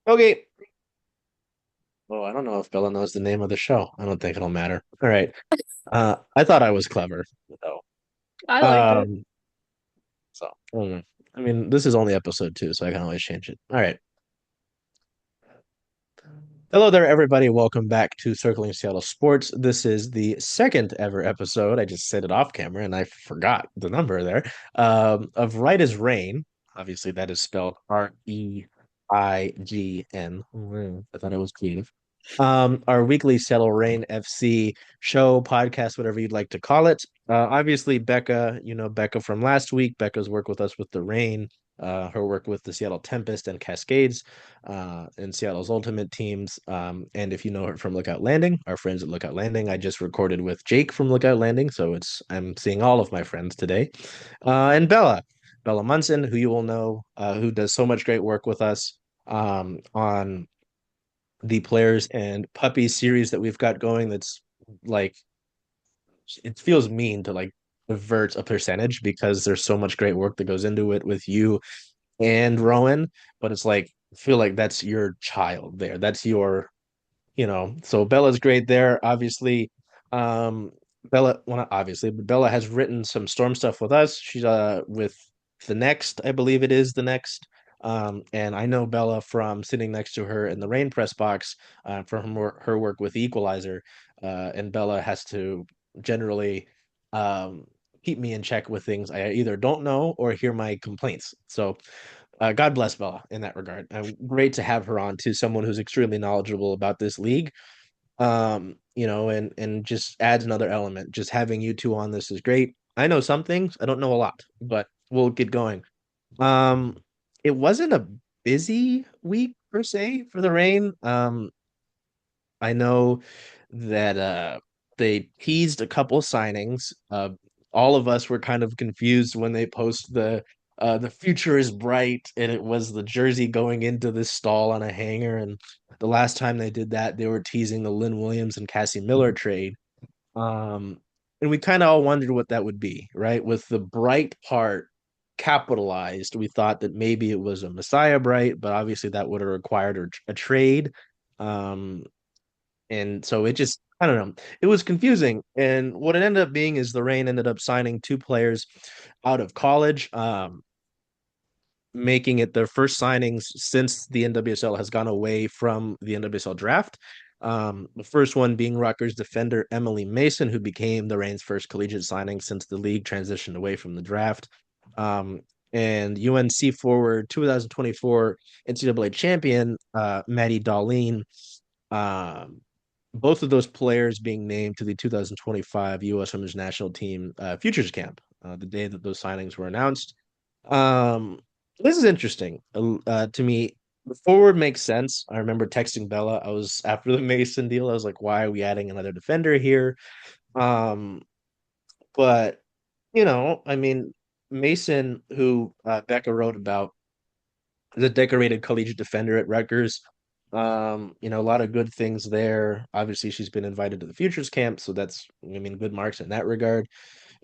Okay. Oh, I don't know if Bella knows the name of the show. I don't think it'll matter. All right. I thought I was clever, though. I liked it. Um, so I mean, this is only episode 2, so I can always change it. All right. Hello there, everybody. Welcome back to Circling Seattle Sports. This is the second ever episode. I just said it off camera and I forgot the number there. Of Right as Rain. Obviously, that is spelled Reign. I thought it was creative. Our weekly Seattle Reign FC show, podcast, whatever you'd like to call it. Obviously, Becca, you know Becca from last week. Becca's work with us with the Reign, her work with the Seattle Tempest and Cascades, and Seattle's Ultimate teams. And if you know her from Lookout Landing, our friends at Lookout Landing, I just recorded with Jake from Lookout Landing, so I'm seeing all of my friends today. And Bella Munson, who you will know, who does so much great work with us on the players and puppies series that we've got going. That's like it feels mean to like divert a percentage because there's so much great work that goes into it with you and Rowan, but it's like I feel like that's your child there. That's your, so Bella's great there. Obviously, Bella, well, not obviously, but Bella has written some Storm stuff with us. She's with the next, I believe it is the next. And I know Bella from sitting next to her in the rain press box from her work with Equalizer. And Bella has to generally um, keep me in check with things I either don't know or hear my complaints. So God bless Bella in that regard. Great to have her on too, someone who's extremely knowledgeable about this league. And just adds another element. Just having you two on this is great. I know some things, I don't know a lot, but we'll get going. Um, it wasn't a busy week per se for the rain. I know that they teased a couple signings. All of us were kind of confused when they post the future is bright and it was the jersey going into this stall on a hanger. And the last time they did that, they were teasing the Lynn Williams and Cassie Miller trade. Um, and we kind of all wondered what that would be, right? With the bright part capitalized, we thought that maybe it was a Messiah Bright, but obviously that would have required a trade. Um, and so it just, I don't know, it was confusing. And what it ended up being is the Reign ended up signing two players out of college, making it their first signings since the NWSL has gone away from the NWSL draft. The first one being Rutgers defender Emily Mason, who became the Reign's first collegiate signing since the league transitioned away from the draft. Um, and UNC forward 2024 NCAA champion Maddie Darlene. Um, both of those players being named to the 2025 U.S. Women's National Team Futures Camp, the day that those signings were announced. Um, this is interesting to me. The forward makes sense. I remember texting Bella. I was after the Mason deal. I was like, "Why are we adding another defender here?" Um, but I mean, Mason, who Becca wrote about, is a decorated collegiate defender at Rutgers. A lot of good things there. Obviously, she's been invited to the Futures Camp, so that's, I mean, good marks in that regard.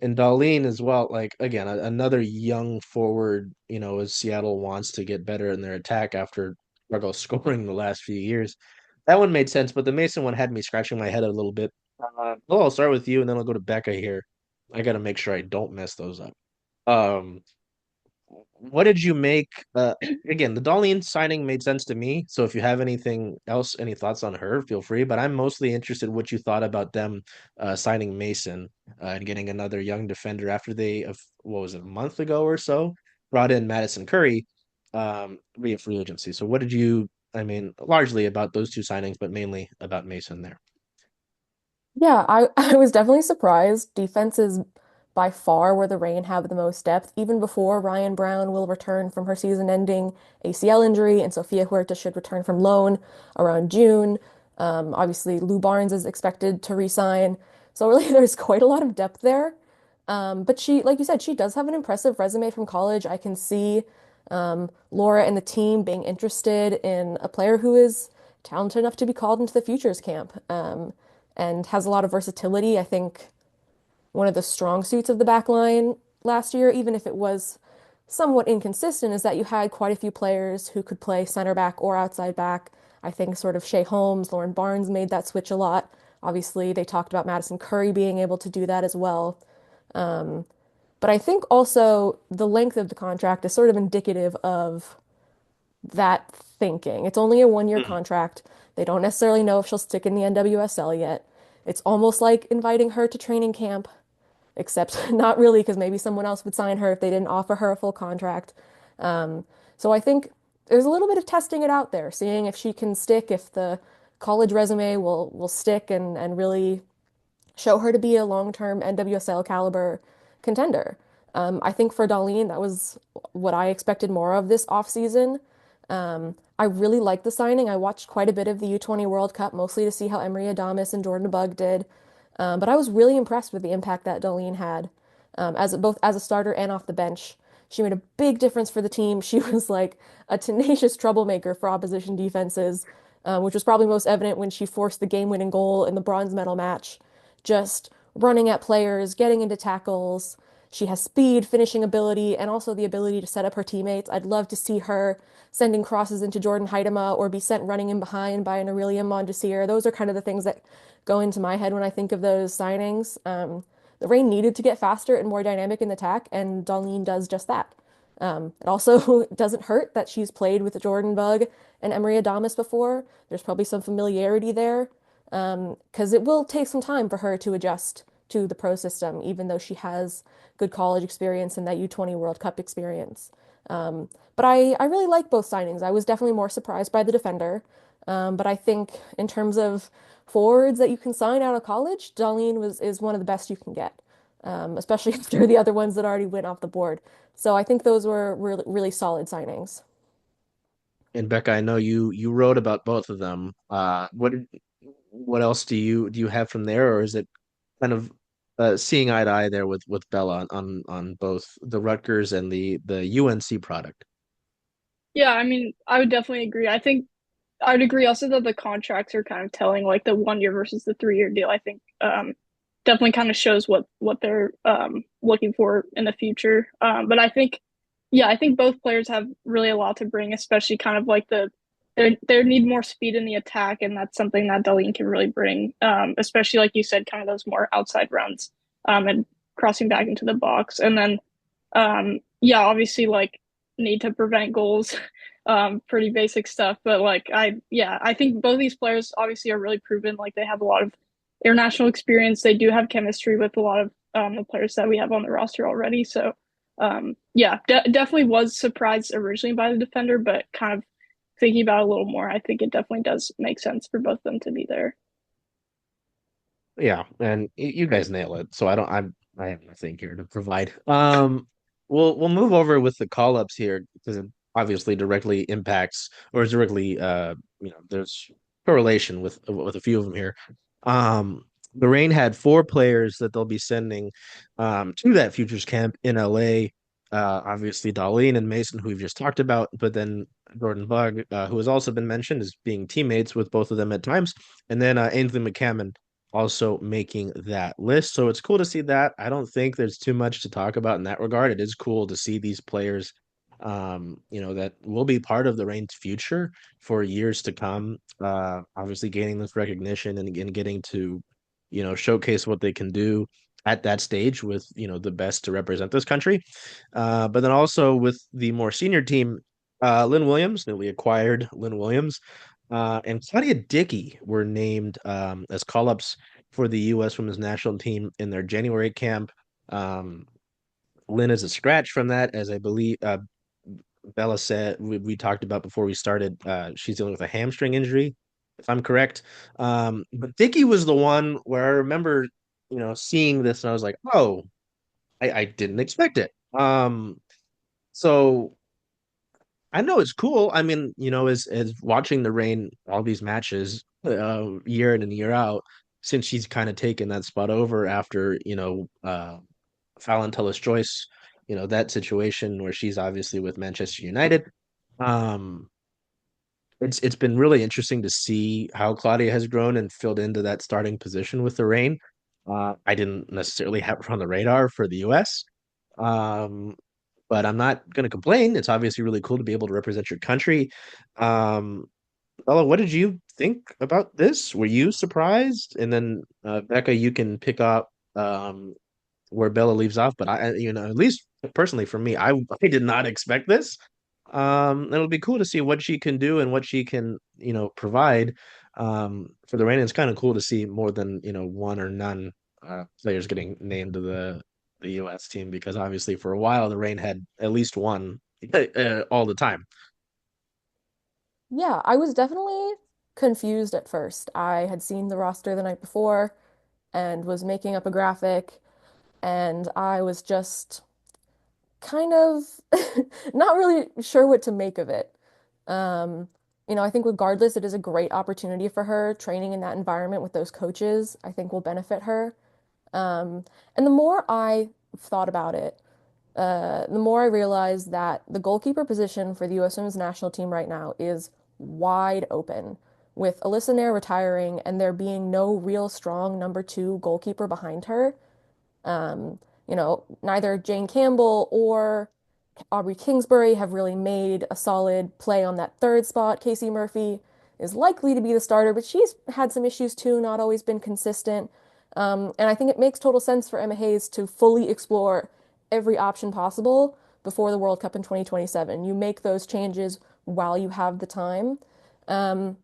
And Darlene as well, like again, another young forward, as Seattle wants to get better in their attack after struggle scoring the last few years. That one made sense, but the Mason one had me scratching my head a little bit. Well, I'll start with you and then I'll go to Becca here. I got to make sure I don't mess those up. Um, what did you make? Again, the Darlene signing made sense to me. So if you have anything else, any thoughts on her, feel free. But I'm mostly interested in what you thought about them signing Mason and getting another young defender after they, what was it, a month ago or so, brought in Madison Curry via free agency. So what did you, I mean, largely about those two signings, but mainly about Mason there? Yeah, I was definitely surprised. Defense is by far where the Reign have the most depth, even before Ryan Brown will return from her season-ending ACL injury, and Sophia Huerta should return from loan around June. Obviously, Lou Barnes is expected to resign. So really, there's quite a lot of depth there. But she, like you said, she does have an impressive resume from college. I can see Laura and the team being interested in a player who is talented enough to be called into the futures camp. And has a lot of versatility. I think one of the strong suits of the back line last year, even if it was somewhat inconsistent is that you had quite a few players who could play center back or outside back. I think sort of Shea Holmes, Lauren Barnes made that switch a lot. Obviously, they talked about Madison Curry being able to do that as well. Um, but I think also the length of the contract is sort of indicative of that thinking. It's only a 1 year Mhm. contract. They don't necessarily know if she'll stick in the NWSL yet. It's almost like inviting her to training camp, except not really, because maybe someone else would sign her if they didn't offer her a full contract. Um, so I think there's a little bit of testing it out there, seeing if she can stick, if the college resume will stick and really show her to be a long-term NWSL caliber contender. I think for Darlene, that was what I expected more of this offseason. I really liked the signing. I watched quite a bit of the U20 World Cup, mostly to see how Emery Adames and Jordan Bug did. But I was really impressed with the impact that Darlene had, both as a starter and off the bench. She made a big difference for the team. She was like a tenacious troublemaker for opposition defenses, which was probably most evident when she forced the game-winning goal in the bronze medal match, just running at players, getting into tackles. She has speed, finishing ability, and also the ability to set up her teammates. I'd love to see her sending crosses into Jordan Huitema or be sent running in behind by an Aurelia Mondesir. Those are kind of the things that go into my head when I think of those signings. The Reign needed to get faster and more dynamic in the attack, and Darlene does just that. It also doesn't hurt that she's played with Jordan Bug and Emery Adames before. There's probably some familiarity there, because it will take some time for her to adjust to the pro system, even though she has good college experience and that U20 World Cup experience. But I really like both signings. I was definitely more surprised by the defender. But I think in terms of forwards that you can sign out of college, Darlene is one of the best you can get, especially after the other ones that already went off the board. So I think those were really, really solid signings. And Becca, I know you wrote about both of them. What else do you have from there, or is it kind of seeing eye to eye there with Bella on both the Rutgers and the UNC product? Yeah, I mean, I would definitely agree. I think I would agree also that the contracts are kind of telling, like the 1 year versus the 3 year deal. I think definitely kind of shows what they're looking for in the future. But I think, yeah, I think both players have really a lot to bring, especially kind of like they need more speed in the attack, and that's something that Darlene can really bring. Especially like you said, kind of those more outside runs and crossing back into the box, and then yeah, obviously like need to prevent goals. Pretty basic stuff, but like yeah, I think both these players obviously are really proven. Like they have a lot of international experience. They do have chemistry with a lot of the players that we have on the roster already. So yeah, definitely was surprised originally by the defender, but kind of thinking about it a little more, I think it definitely does make sense for both of them to be there. Yeah, and you guys nail it. So I have nothing here to provide. We'll move over with the call ups here because it obviously directly impacts or is directly there's correlation with a few of them here. The Reign had four players that they'll be sending to that futures camp in LA. Obviously Darlene and Mason, who we've just talked about, but then Jordan Bug, who has also been mentioned as being teammates with both of them at times, and then Ainsley McCammon also making that list. So it's cool to see that. I don't think there's too much to talk about in that regard. It is cool to see these players, that will be part of the Reign's future for years to come. Obviously, gaining this recognition and getting to, showcase what they can do at that stage with, the best to represent this country. But then also with the more senior team, Lynn Williams, newly acquired Lynn Williams, and Claudia Dickey were named as call-ups for the U.S. Women's National Team in their January camp. Um, Lynn is a scratch from that, as I believe Bella said we talked about before we started. She's dealing with a hamstring injury, if I'm correct. But Dickey was the one where I remember, seeing this and I was like, oh, I didn't expect it. So I know it's cool. I mean, as watching the Rain all these matches year in and year out, since she's kind of taken that spot over after, Fallon Tullis-Joyce, that situation where she's obviously with Manchester United. Um, it's been really interesting to see how Claudia has grown and filled into that starting position with the Rain. I didn't necessarily have her on the radar for the US. Um, but I'm not going to complain. It's obviously really cool to be able to represent your country. Um, Bella, what did you think about this? Were you surprised? And then Becca, you can pick up where Bella leaves off. But at least personally for me, I did not expect this. It'll be cool to see what she can do and what she can, provide. For the Reign, it's kind of cool to see more than one or none players getting named to the U.S. team because obviously for a while the Reign had at least one all the time. Yeah, I was definitely confused at first. I had seen the roster the night before and was making up a graphic, and I was just kind of not really sure what to make of it. Um, I think regardless, it is a great opportunity for her. Training in that environment with those coaches, I think will benefit her. Um, and the more I thought about it, the more I realized that the goalkeeper position for the U.S. Women's National Team right now is wide open, with Alyssa Nair retiring and there being no real strong number two goalkeeper behind her. Neither Jane Campbell or Aubrey Kingsbury have really made a solid play on that third spot. Casey Murphy is likely to be the starter, but she's had some issues too, not always been consistent. And I think it makes total sense for Emma Hayes to fully explore every option possible before the World Cup in 2027. You make those changes while you have the time. Um,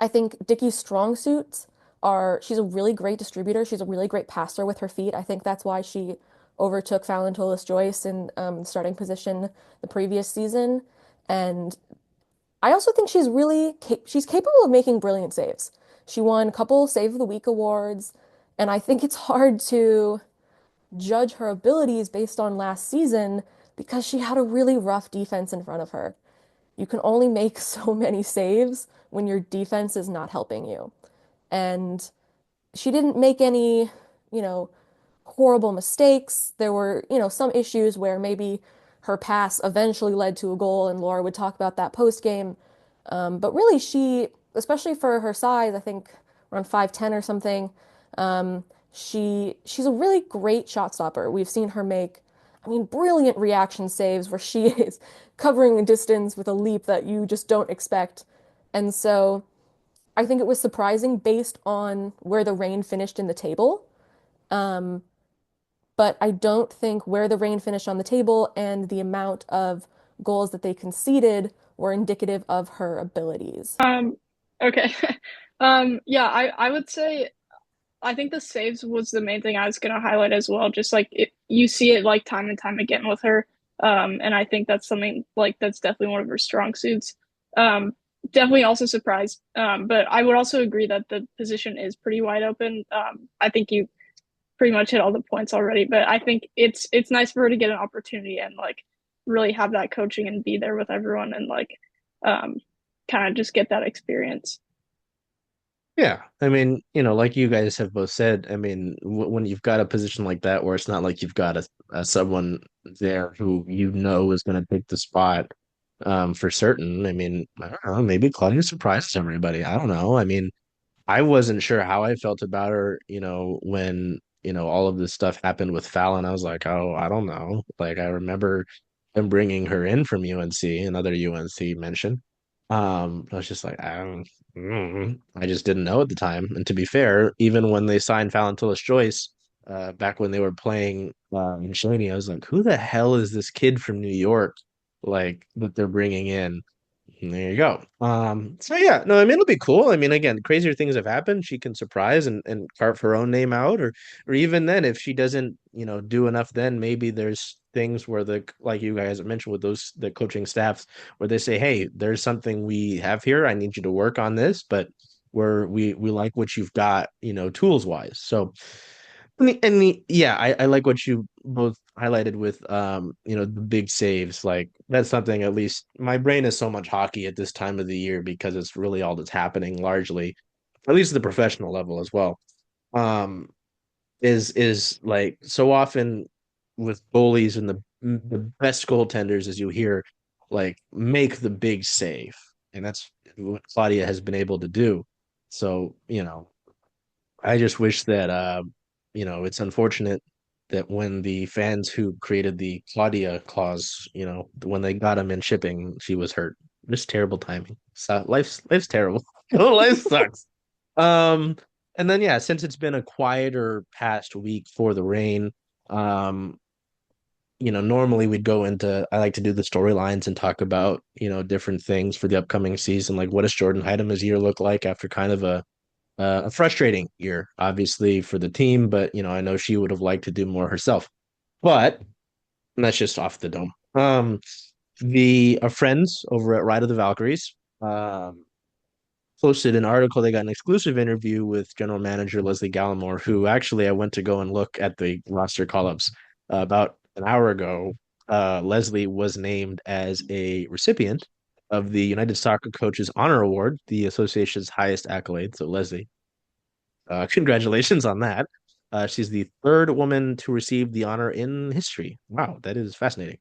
I think Dickie's strong suits are she's a really great distributor. She's a really great passer with her feet. I think that's why she overtook Fallon Joyce in starting position the previous season. And I also think she's capable of making brilliant saves. She won a couple Save of the Week awards, and I think it's hard to judge her abilities based on last season because she had a really rough defense in front of her. You can only make so many saves when your defense is not helping you. And she didn't make any, you know, horrible mistakes. There were, some issues where maybe her pass eventually led to a goal, and Laura would talk about that post game. But really, especially for her size, I think around 5'10" or something, she's a really great shot stopper. We've seen her make, I mean, brilliant reaction saves where she is covering a distance with a leap that you just don't expect. And so I think it was surprising based on where the Reign finished in the table. Um, but I don't think where the Reign finished on the table and the amount of goals that they conceded were indicative of her abilities. Okay. Yeah, I would say I think the saves was the main thing I was gonna highlight as well. Just like you see it like time and time again with her. And I think that's something like that's definitely one of her strong suits. Um, Definitely also surprised. But I would also agree that the position is pretty wide open. I think you pretty much hit all the points already, but I think it's nice for her to get an opportunity and like really have that coaching and be there with everyone and like um kind of just get that experience. Yeah, I mean, like you guys have both said, I mean, when you've got a position like that where it's not like you've got a someone there who is going to take the spot for certain. I mean, I don't know, maybe Claudia surprises everybody. I don't know. I mean, I wasn't sure how I felt about her, when, all of this stuff happened with Fallon. I was like, oh, I don't know. Like, I remember them bringing her in from UNC, another UNC mention. I was just like, I just didn't know at the time. And to be fair, even when they signed Fallon Joyce, back when they were playing in Shaney, I was like, who the hell is this kid from New York, like that they're bringing in? And there you go. So yeah, no, I mean it'll be cool. I mean, again, crazier things have happened. She can surprise and carve her own name out, or even then, if she doesn't, do enough, then maybe there's things where like you guys mentioned with the coaching staffs where they say, hey, there's something we have here. I need you to work on this, but we like what you've got, tools wise. So yeah, I like what you both highlighted with the big saves. Like that's something at least my brain is so much hockey at this time of the year because it's really all that's happening largely, at least at the professional level as well. Um is like so often with goalies and the best goaltenders as you hear like make the big save. And that's what Claudia has been able to do. So, I just wish that it's unfortunate that when the fans who created the Claudia clause, when they got him in shipping, she was hurt. Just terrible timing. So life's terrible. Life sucks. Um, and then yeah, since it's been a quieter past week for the Reign, um, normally we'd go into I like to do the storylines and talk about, different things for the upcoming season. Like what does Jordan Heidema's year look like after kind of a frustrating year, obviously, for the team, but I know she would have liked to do more herself. But that's just off the dome. The friends over at Ride of the Valkyries posted an article. They got an exclusive interview with general manager Lesle Gallimore, who actually I went to go and look at the roster call-ups about an hour ago. Leslie was named as a recipient of the United Soccer Coaches Honor Award, the association's highest accolade. So Leslie, congratulations on that. She's the third woman to receive the honor in history. Wow, that is fascinating.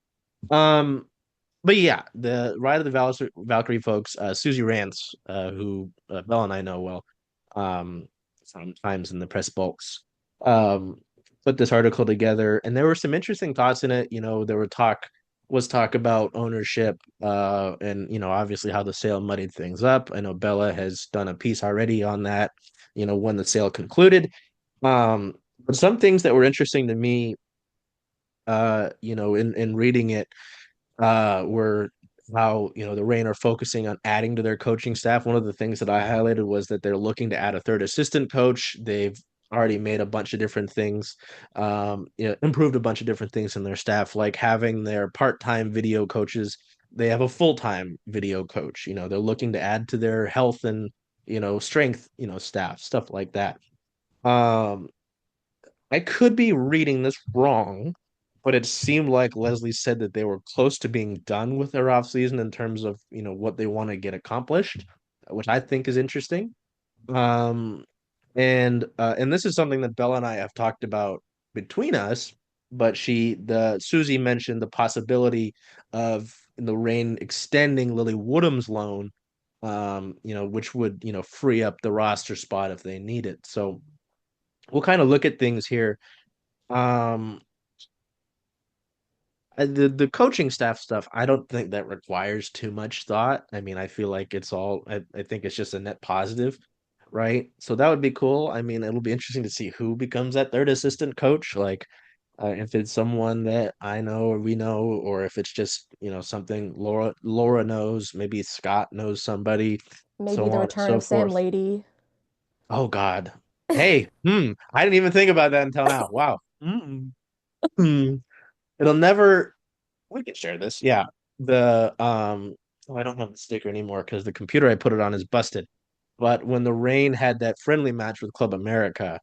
Um, but yeah, the Ride of the Valkyrie folks, Susie Rance, who Bella and I know well, sometimes in the press bulks, um, put this article together, and there were some interesting thoughts in it. There was talk about ownership, and obviously how the sale muddied things up. I know Bella has done a piece already on that. When the sale concluded, but some things that were interesting to me, in reading it were how the Reign are focusing on adding to their coaching staff. One of the things that I highlighted was that they're looking to add a third assistant coach. They've already made a bunch of different things, improved a bunch of different things in their staff, like having their part-time video coaches. They have a full-time video coach. They're looking to add to their health and strength, staff, stuff like that. Um, I could be reading this wrong, but it seemed like Leslie said that they were close to being done with their off season in terms of, what they want to get accomplished, which I think is interesting. Um, and this is something that Bella and I have talked about between us, but the Susie mentioned the possibility of the Reign extending Lily Woodham's loan, which would, free up the roster spot if they need it. So we'll kind of look at things here. Um, the coaching staff stuff, I don't think that requires too much thought. I mean, I feel like I think it's just a net positive, right? So that would be cool. I mean, it'll be interesting to see who becomes that third assistant coach. Like, if it's someone that I know or we know, or if it's just, something Laura knows, maybe Scott knows somebody, Maybe so the on and return so of Sam forth. Lady. Oh God. Hey, I didn't even think about that until now. Wow. Hmm. It'll never We can share this. Yeah. The oh, I don't have the sticker anymore because the computer I put it on is busted. But when the Reign had that friendly match with Club America,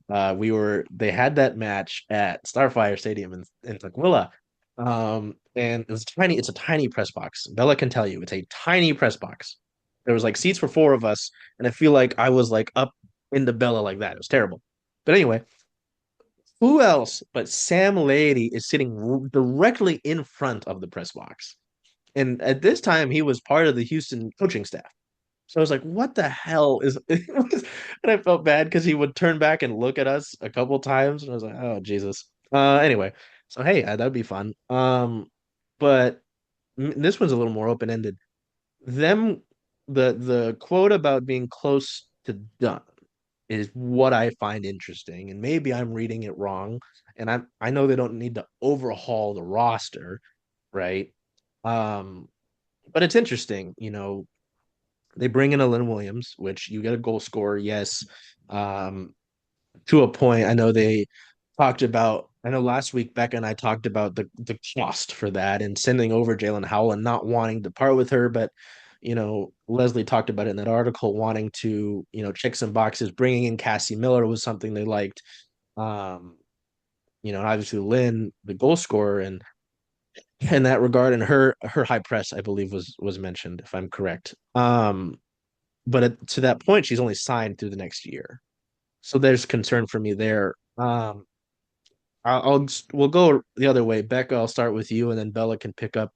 they had that match at Starfire Stadium in Tukwila. And it's a tiny press box. Bella can tell you it's a tiny press box. There was like seats for four of us, and I feel like I was like up into Bella like that. It was terrible. But anyway, who else but Sam Lady is sitting directly in front of the press box? And at this time, he was part of the Houston coaching staff. So I was like, what the hell is and I felt bad because he would turn back and look at us a couple times. And I was like, oh Jesus. Anyway, so hey, that'd be fun. But this one's a little more open-ended. Them the quote about being close to done is what I find interesting. And maybe I'm reading it wrong. And I know they don't need to overhaul the roster, right? Um, but it's interesting, they bring in a Lynn Williams, which you get a goal scorer, yes. Um, to a point, I know last week Becca and I talked about the cost for that and sending over Jalen Howell and not wanting to part with her, but Leslie talked about it in that article, wanting to, check some boxes. Bringing in Cassie Miller was something they liked. Um, and obviously Lynn, the goal scorer, and in that regard, and her high press, I believe was mentioned, if I'm correct. But to that point, she's only signed through the next year, so there's concern for me there. We'll go the other way. Becca, I'll start with you, and then Bella can pick up.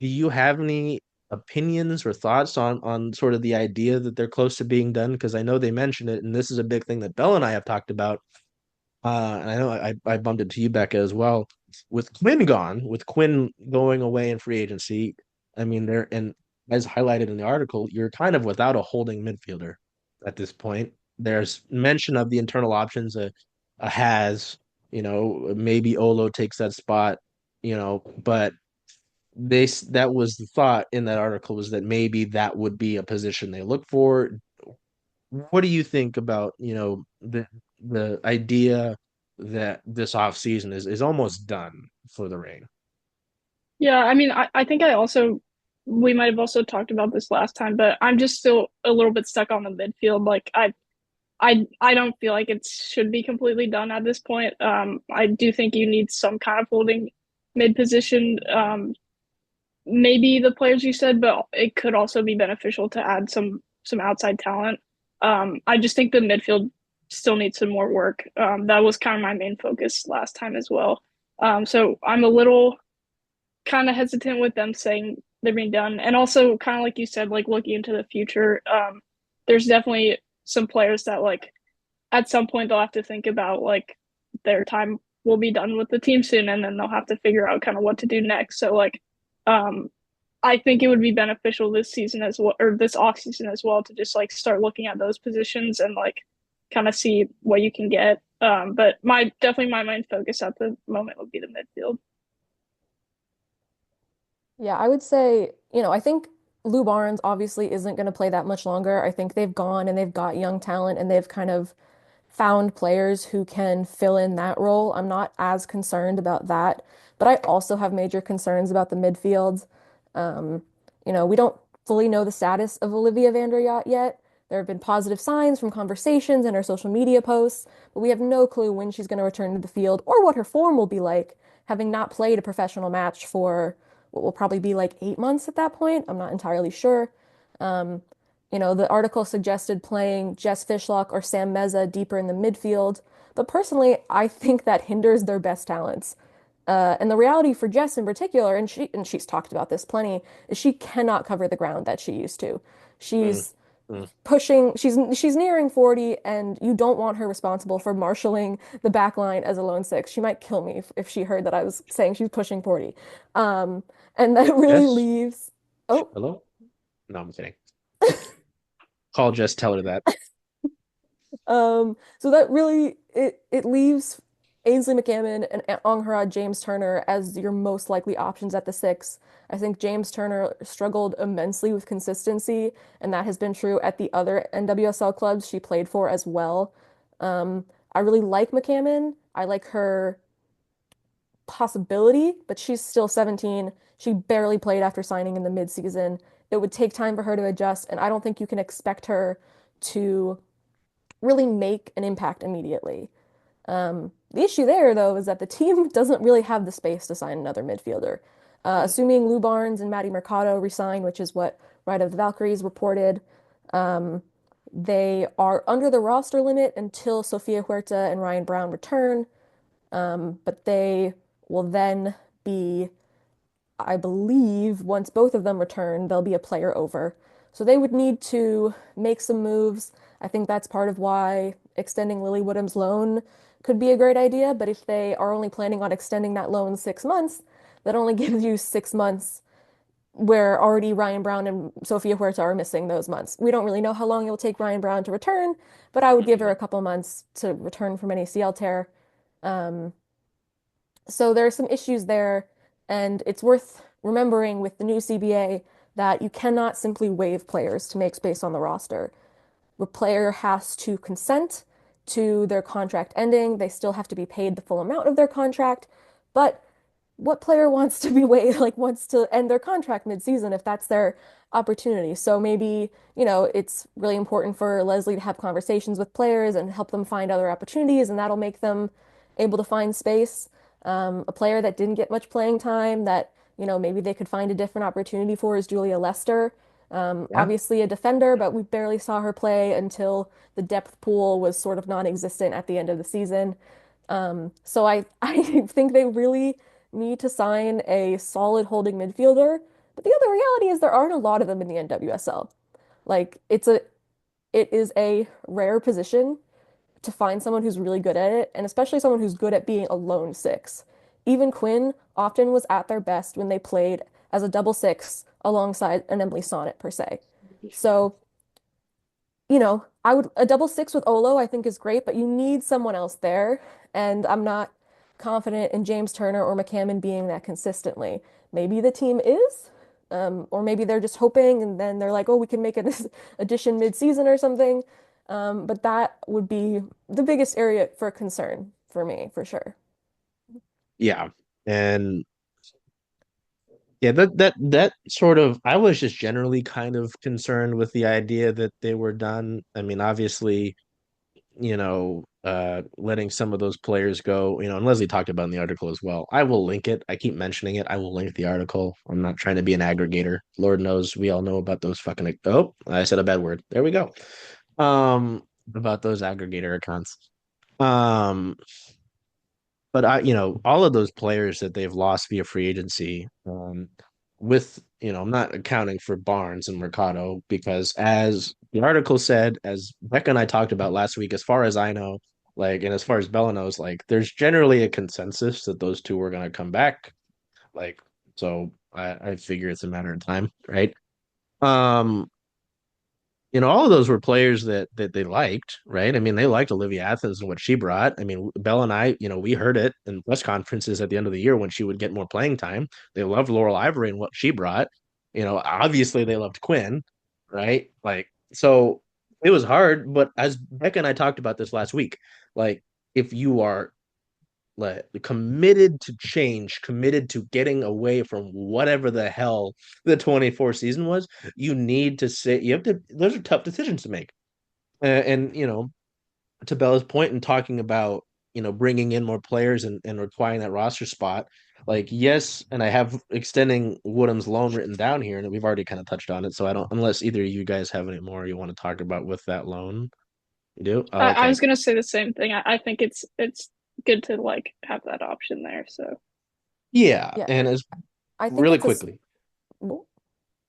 Do you have any opinions or thoughts on sort of the idea that they're close to being done? Because I know they mentioned it, and this is a big thing that Bella and I have talked about. And I know I bumped it to you, Becca, as well. With Quinn gone, with Quinn going away in free agency, I mean, there and as highlighted in the article, you're kind of without a holding midfielder at this point. There's mention of the internal options, a has, maybe Olo takes that spot, but that was the thought in that article was that maybe that would be a position they look for. What do you think about, the idea that this off season is almost done for the Reign? Yeah, I mean, I think we might have also talked about this last time, but I'm just still a little bit stuck on the midfield. Like I don't feel like it should be completely done at this point. I do think you need some kind of holding mid position. Maybe the players you said, but it could also be beneficial to add some outside talent. I just think the midfield still needs some more work. That was kind of my main focus last time as well. So I'm a little kind of hesitant with them saying they're being done, and also kind of like you said, like looking into the future. There's definitely some players that like at some point they'll have to think about like their time will be done with the team soon, and then they'll have to figure out kind of what to do next. So like um I think it would be beneficial this season as well, or this off season as well, to just like start looking at those positions and like kind of see what you can get. But my main focus at the moment would be the midfield. Yeah, I would say, I think Lou Barnes obviously isn't going to play that much longer. I think they've gone and they've got young talent and they've kind of found players who can fill in that role. I'm not as concerned about that, but I also have major concerns about the midfield. Um, we don't fully know the status of Olivia van der Yacht yet. There have been positive signs from conversations and her social media posts, but we have no clue when she's going to return to the field or what her form will be like, having not played a professional match for what will probably be like 8 months at that point. I'm not entirely sure. Um, the article suggested playing Jess Fishlock or Sam Meza deeper in the midfield, but personally, I think that hinders their best talents. And the reality for Jess in particular, and she's talked about this plenty, is she cannot cover the ground that she used to. Mm, She's mm. she's nearing 40, and you don't want her responsible for marshaling the back line as a lone six. She might kill me if she heard that I was saying she's pushing 40. Um, and that really Jess, leaves. Oh, hello? No, I'm kidding. Call Jess, tell her that. So that really it leaves Ainsley McCammon and Angharad James Turner as your most likely options at the six. I think James Turner struggled immensely with consistency, and that has been true at the other NWSL clubs she played for as well. I really like McCammon. I like her possibility, but she's still 17. She barely played after signing in the midseason. It would take time for her to adjust, and I don't think you can expect her to really make an impact immediately. The issue there, though, is that the team doesn't really have the space to sign another midfielder. Assuming Lou Barnes and Maddie Mercado resign, which is what Right of the Valkyries reported, um, they are under the roster limit until Sofia Huerta and Ryan Brown return, but they will then be, I believe, once both of them return, there'll be a player over. So they would need to make some moves. I think that's part of why extending Lily Woodham's loan could be a great idea. But if they are only planning on extending that loan 6 months, that only gives you 6 months where already Ryan Brown and Sophia Huerta are missing those months. We don't really know how long it will take Ryan Brown to return, but I would give her a couple months to return from an ACL tear. Um, so there are some issues there, and it's worth remembering with the new CBA that you cannot simply waive players to make space on the roster. The player has to consent to their contract ending. They still have to be paid the full amount of their contract, but what player wants to be wants to end their contract mid-season if that's their opportunity? So maybe, it's really important for Leslie to have conversations with players and help them find other opportunities, and that'll make them able to find space. A player that didn't get much playing time that, maybe they could find a different opportunity for is Julia Lester. Yeah. Obviously a defender, but we barely saw her play until the depth pool was sort of non-existent at the end of the season. So I think they really need to sign a solid holding midfielder. But the other reality is there aren't a lot of them in the NWSL. Like it is a rare position to find someone who's really good at it, and especially someone who's good at being a lone six. Even Quinn often was at their best when they played as a double six alongside an Emily Sonnet per se. So, a double six with Olo I think is great, but you need someone else there, and I'm not confident in James Turner or McCammon being that consistently. Maybe the team is, or maybe they're just hoping, and then they're like, oh, we can make an addition mid-season or something. But that would be the biggest area for concern for me, for sure. Yeah. And yeah, that sort of I was just generally kind of concerned with the idea that they were done. I mean, obviously, letting some of those players go, and Leslie talked about in the article as well. I will link it. I keep mentioning it. I will link the article. I'm not trying to be an aggregator. Lord knows we all know about those fucking, oh, I said a bad word. There we go. About those aggregator accounts. Um, but all of those players that they've lost via free agency, I'm not accounting for Barnes and Mercado because as the article said, as Becca and I talked about last week, as far as I know, like, and as far as Bella knows, like, there's generally a consensus that those two are going to come back. Like, so I figure it's a matter of time, right? Um, all of those were players that they liked, right? I mean, they liked Olivia Athens and what she brought. I mean, Belle and I, we heard it in press conferences at the end of the year when she would get more playing time. They loved Laurel Ivory and what she brought. Obviously they loved Quinn, right? Like, so it was hard, but as Becca and I talked about this last week, like, if you are like committed to change, committed to getting away from whatever the hell the 24 season was, you need to say you have to. Those are tough decisions to make, and to Bella's point in talking about bringing in more players and requiring that roster spot. Like, yes, and I have extending Woodham's loan written down here, and we've already kind of touched on it. So I don't, unless either of you guys have any more you want to talk about with that loan. You do? Oh, I okay. was gonna say the same thing. I think it's good to like have that option there. So Yeah, Yeah, and as I think really it's quickly, well,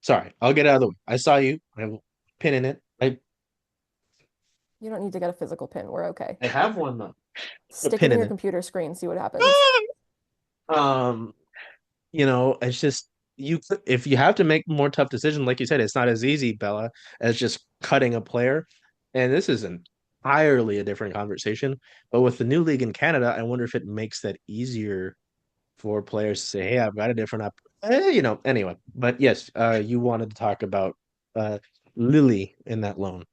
sorry, I'll get out of the way. I saw you. I'm pinning it. you don't need to get a physical pin. We're okay. I have one though. A Stick it pin in in your it. computer screen, see what happens. Um, it's just if you have to make more tough decisions, like you said, it's not as easy, Bella, as just cutting a player. And this is entirely a different conversation. But with the new league in Canada, I wonder if it makes that easier for players to say, "Hey, I've got a different Anyway, but yes, you wanted to talk about uh Lily in that loan.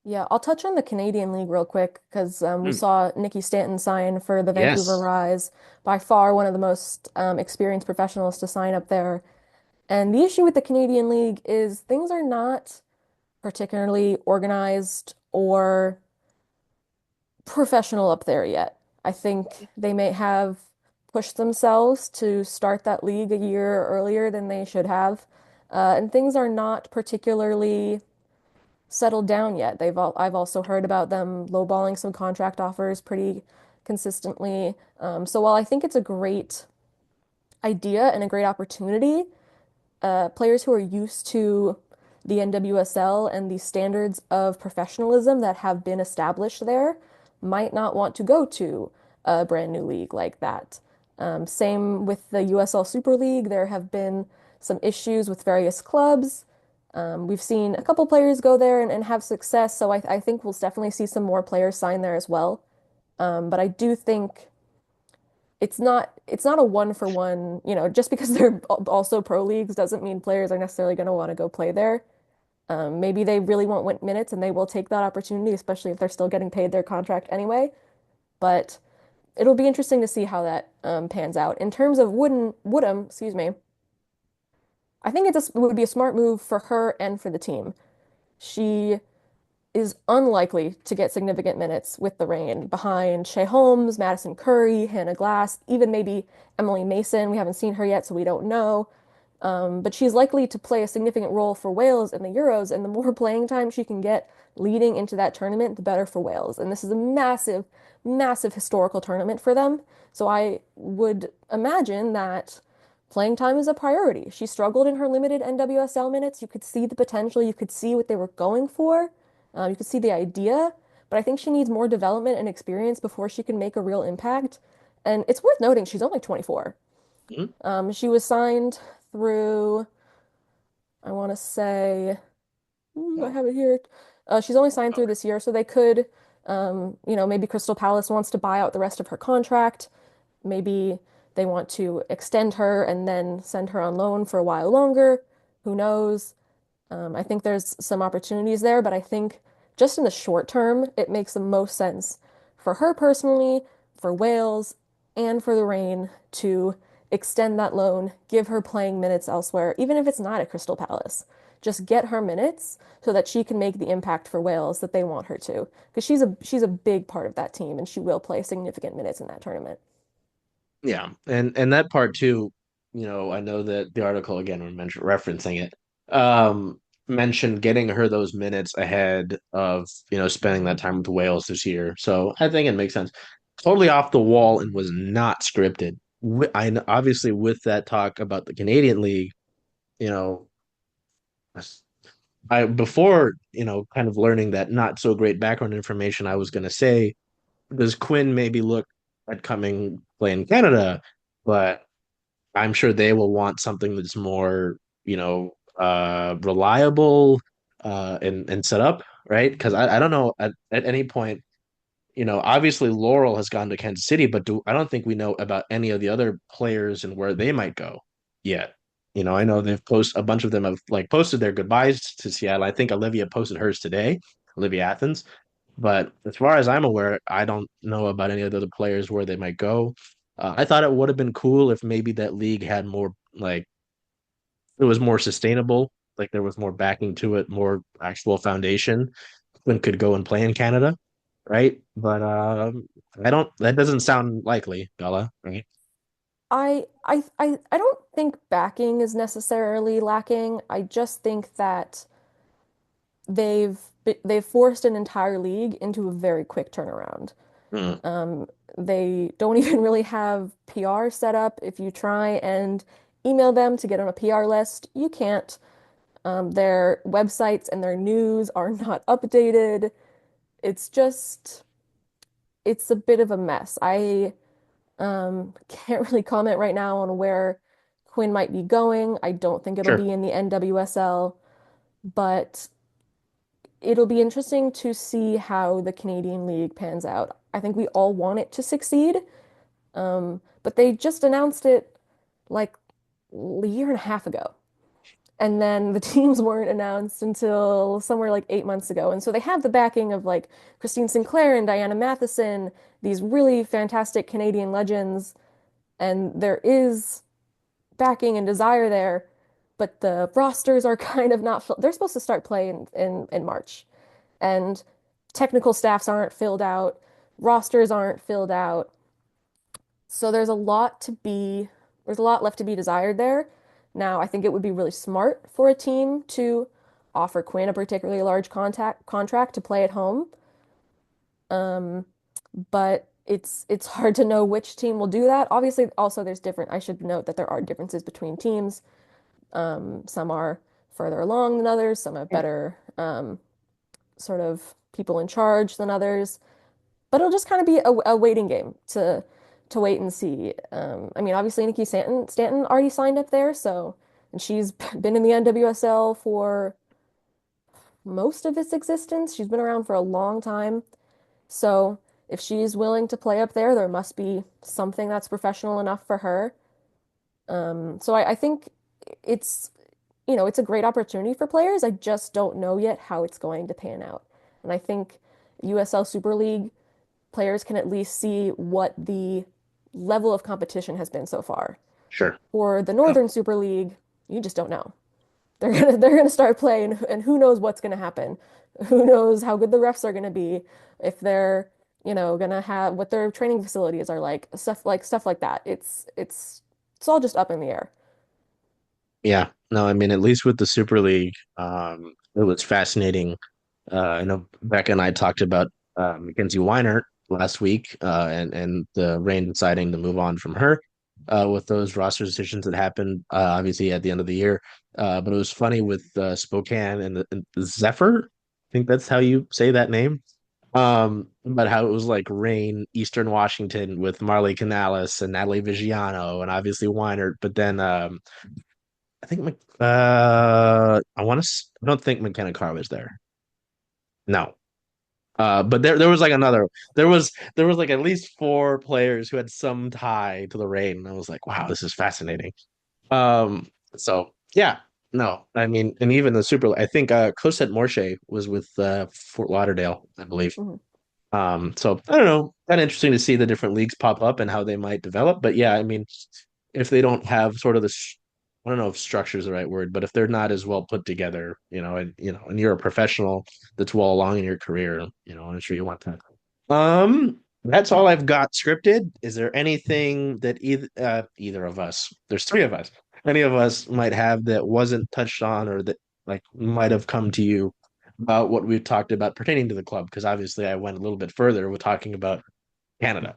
Yeah, I'll touch on the Canadian League real quick because we Mm, saw Nikki Stanton sign for the Vancouver yes. Rise, by far one of the most experienced professionals to sign up there. And the issue with the Canadian League is things are not particularly organized or professional up there yet. I think they may have pushed themselves to start that league a year earlier than they should have. And things are not particularly settled down yet. I've also heard about them lowballing some contract offers pretty consistently. So while I think it's a great idea and a great opportunity, players who are used to the NWSL and the standards of professionalism that have been established there might not want to go to a brand new league like that. Same with the USL Super League. There have been some issues with various clubs. We've seen a couple players go there and have success, so I think we'll definitely see some more players sign there as well. But I do think it's not a one for one, just because they're also pro leagues doesn't mean players are necessarily going to want to go play there. Maybe they really want win minutes and they will take that opportunity, especially if they're still getting paid their contract anyway. But it'll be interesting to see how that pans out. In terms of Woodham, excuse me, I think it would be a smart move for her and for the team. She is unlikely to get significant minutes with the Reign behind Shea Holmes, Madison Curry, Hannah Glass, even maybe Emily Mason. We haven't seen her yet, so we don't know. But she's likely to play a significant role for Wales in the Euros, and the more playing time she can get leading into that tournament, the better for Wales. And this is a massive, massive historical tournament for them. So I would imagine that playing time is a priority. She struggled in her limited NWSL minutes. You could see the potential, you could see what they were going for, you could see the idea, but I think she needs more development and experience before she can make a real impact. And it's worth noting she's only 24. Mhm. She was signed through, I want to say, I have it here. She's only signed through this year, so they could, maybe Crystal Palace wants to buy out the rest of her contract. Maybe they want to extend her and then send her on loan for a while longer. Who knows? I think there's some opportunities there, but I think just in the short term, it makes the most sense for her personally, for Wales, and for the Reign to extend that loan, give her playing minutes elsewhere, even if it's not at Crystal Palace. Just get her minutes so that she can make the impact for Wales that they want her to, because she's a big part of that team and she will play significant minutes in that tournament. Yeah, and that part too, I know that the article again we're referencing it, mentioned getting her those minutes ahead of spending that time with Wales this year. So I think it makes sense. Totally off the wall and was not scripted. Obviously with that talk about the Canadian League, you know, I before kind of learning that not so great background information, I was going to say, does Quinn maybe look at coming play in Canada? But I'm sure they will want something that's more, reliable and set up, right? Because I don't know at any point, obviously Laurel has gone to Kansas City, but I don't think we know about any of the other players and where they might go yet. I know a bunch of them have like posted their goodbyes to Seattle. I think Olivia posted hers today, Olivia Athens. But as far as I'm aware, I don't know about any of the other players where they might go. I thought it would have been cool if maybe that league had more like it was more sustainable, like there was more backing to it, more actual foundation. Quinn could go and play in Canada, right? But I don't. That doesn't sound likely, Bella, right? I don't think backing is necessarily lacking. I just think that they've forced an entire league into a very quick turnaround. Mm, Um, they don't even really have PR set up. If you try and email them to get on a PR list, you can't. Their websites and their news are not updated. It's just, it's a bit of a mess. I can't really comment right now on where Quinn might be going. I don't think it'll sure, be in the NWSL, but it'll be interesting to see how the Canadian League pans out. I think we all want it to succeed, but they just announced it like a year and a half ago. And then the teams weren't announced until somewhere like 8 months ago. And so they have the backing of like Christine Sinclair and Diana Matheson, these really fantastic Canadian legends. And there is backing and desire there, but the rosters are kind of not, they're supposed to start playing in March. And technical staffs aren't filled out, rosters aren't filled out. So there's a lot left to be desired there. Now, I think it would be really smart for a team to offer Quinn a particularly large contract to play at home. Um, but it's hard to know which team will do that. Obviously, also I should note that there are differences between teams. Some are further along than others, some have better sort of people in charge than others. But it'll just kind of be a waiting game to wait and see. I mean, obviously Nikki Stanton already signed up there, so and she's been in the NWSL for most of its existence. She's been around for a long time. So if she's willing to play up there, there must be something that's professional enough for her. So I think it's, it's a great opportunity for players. I just don't know yet how it's going to pan out. And I think USL Super League players can at least see what the level of competition has been so far. sure. For the Oh, Northern Super League, you just don't know. They're gonna start playing, and who knows what's gonna happen? Who knows how good the refs are gonna be? If they're, gonna have what their training facilities are like, stuff like that. It's all just up in the air. yeah. No, I mean, at least with the Super League, it was fascinating. I know Becca and I talked about Mackenzie Weiner last week, and the Reign deciding to move on from her with those roster decisions that happened, obviously at the end of the year. But it was funny with Spokane and the Zephyr. I think that's how you say that name. But how it was like Reign, Eastern Washington with Marley Canales and Natalie Vigiano and obviously Weinert, but then I think I don't think McKenna Carr was there. No. But there was like another there was like at least four players who had some tie to the Reign. And I was like, wow, this is fascinating. Um, so yeah, no, I mean, and even the Super, I think Cosette Morche was with Fort Lauderdale, I believe. Mhm. So I don't know, kind of interesting to see the different leagues pop up and how they might develop. But yeah, I mean, if they don't have sort of this, I don't know if structure is the right word, but if they're not as well put together, and you're a professional that's well along in your career, I'm sure you want that. That's all I've got scripted. Is there anything that either of us, there's three of us, any of us might have that wasn't touched on or that like might have come to you about what we talked about pertaining to the club? Because obviously I went a little bit further with talking about Canada.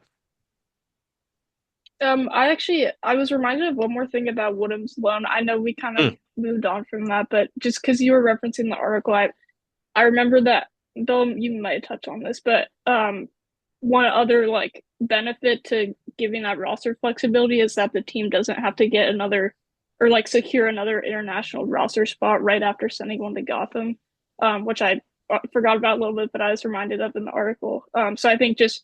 I was reminded of one more thing about Woodham's loan. I know we kind of Mm, moved on from that, but just because you were referencing the article, I remember that though you might touch on this, but one other like benefit to giving that roster flexibility is that the team doesn't have to get another or like secure another international roster spot right after sending one to Gotham, which I forgot about a little bit, but I was reminded of in the article. So I think just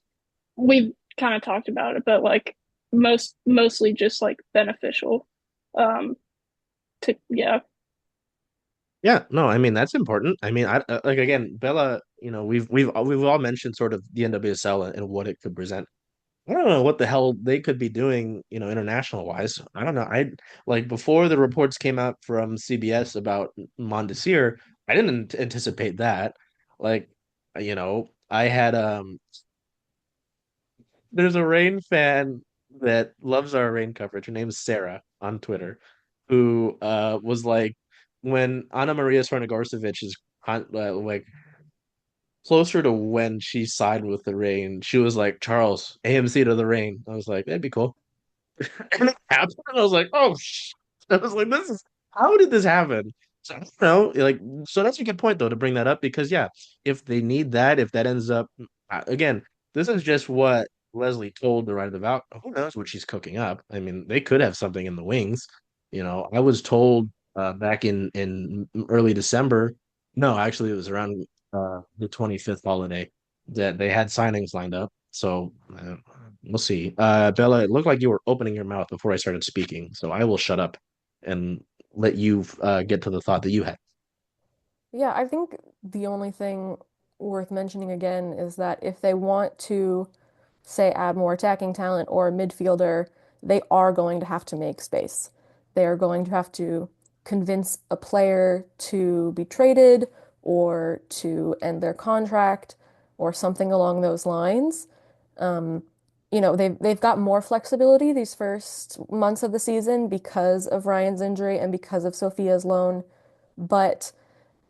we've kind of talked about it, but like mostly just like beneficial. Um, to yeah, yeah, no, I mean that's important. I mean, like again, Bella, we've all mentioned sort of the NWSL and what it could present. I don't know what the hell they could be doing, international wise. I don't know. I like before the reports came out from CBS about Mondesir, I didn't anticipate that. Like, I had there's a Rain fan that loves our Rain coverage. Her name is Sarah on Twitter, who was like when Anna Maria Svrnagorcevic is like closer to when she signed with the Rain, she was like Charles AMC to the Rain. I was like, that'd be cool. And it happened. And I was like, oh, I was like, how did this happen? So I don't know. Like, so that's a good point though to bring that up because yeah, if they need that, if that ends up again, this is just what Leslie told the writer about. Who knows what she's cooking up? I mean, they could have something in the wings. I was told back in early December. No, actually, it was around the 25th holiday that they had signings lined up. So we'll see. Bella, it looked like you were opening your mouth before I started speaking, so I will shut up and let you get to the thought that you had. Yeah, I think the only thing worth mentioning again is that if they want to, say, add more attacking talent or a midfielder, they are going to have to make space. They are going to have to convince a player to be traded or to end their contract or something along those lines. Um, they've got more flexibility these first months of the season because of Ryan's injury and because of Sophia's loan, but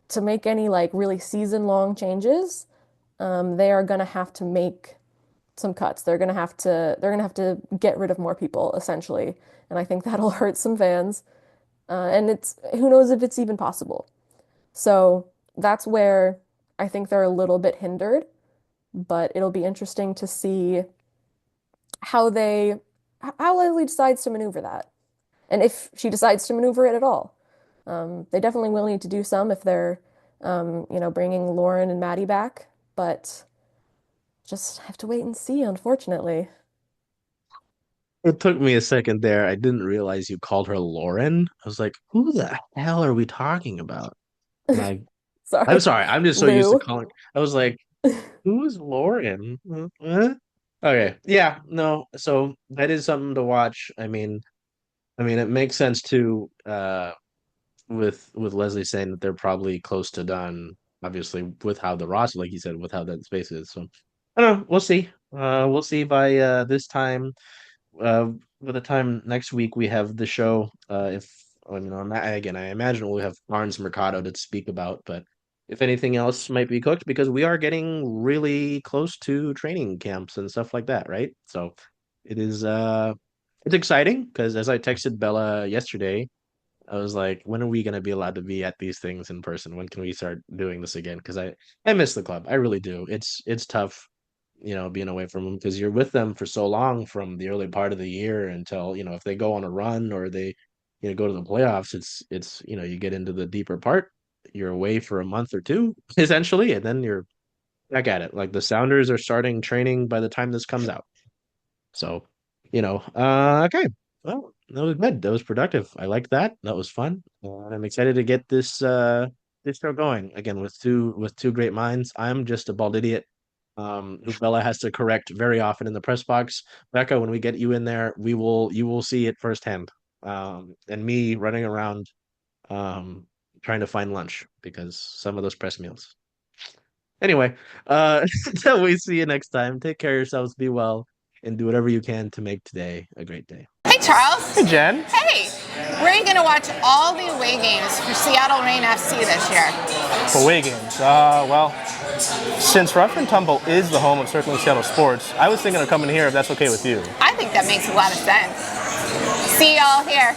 to make any like really season-long changes, they are going to have to make some cuts. They're gonna have to get rid of more people essentially, and I think that'll hurt some fans. And it's who knows if it's even possible. So that's where I think they're a little bit hindered, but it'll be interesting to see how they how Leslie decides to maneuver that, and if she decides to maneuver it at all. They definitely will need to do some if they're, bringing Lauren and Maddie back, but just have to wait and see, unfortunately. It took me a second there. I didn't realize you called her Lauren. I was like, who the hell are we talking about? And I'm Sorry, sorry. I'm just so used to Lou. calling. I was like, who's Lauren? Huh? Okay. Yeah, no. So that is something to watch. I mean, it makes sense too. With Leslie saying that they're probably close to done, obviously with how the roster, like you said, with how that space is. So I don't know. We'll see. We'll see by this time. Uh, by the time next week we have the show. If again, I imagine we'll have Barnes Mercado to speak about, but if anything else might be cooked, because we are getting really close to training camps and stuff like that, right? So it is it's exciting because as I texted Bella yesterday. I was like, when are we going to be allowed to be at these things in person? When can we start doing this again? Because I miss the club. I really do. It's tough, being away from them because you're with them for so long from the early part of the year until, if they go on a run or they, go to the playoffs, it's, you get into the deeper part. You're away for a month or two, essentially, and then you're back at it. Like the Sounders are starting training by the time this comes out. So, okay. Well, that was good. That was productive. I liked that. That was fun. And I'm excited to get this show going again with two great minds. I'm just a bald idiot who Bella has to correct very often in the press box. Becca, when we get you in there, you will see it firsthand. And me running around trying to find lunch because some of those press meals. Anyway, until we see you next time, take care of yourselves, be well, and do whatever you can to make today a great day. Hey, Charles. Hey, Jen. Hey, where are you going to watch all the away games for Seattle Reign FC this year? Away games. Well, since Rough and Tumble is the home of Circling Seattle Sports, I was thinking of coming here if that's okay with you. I think that makes a lot of sense. See y'all here.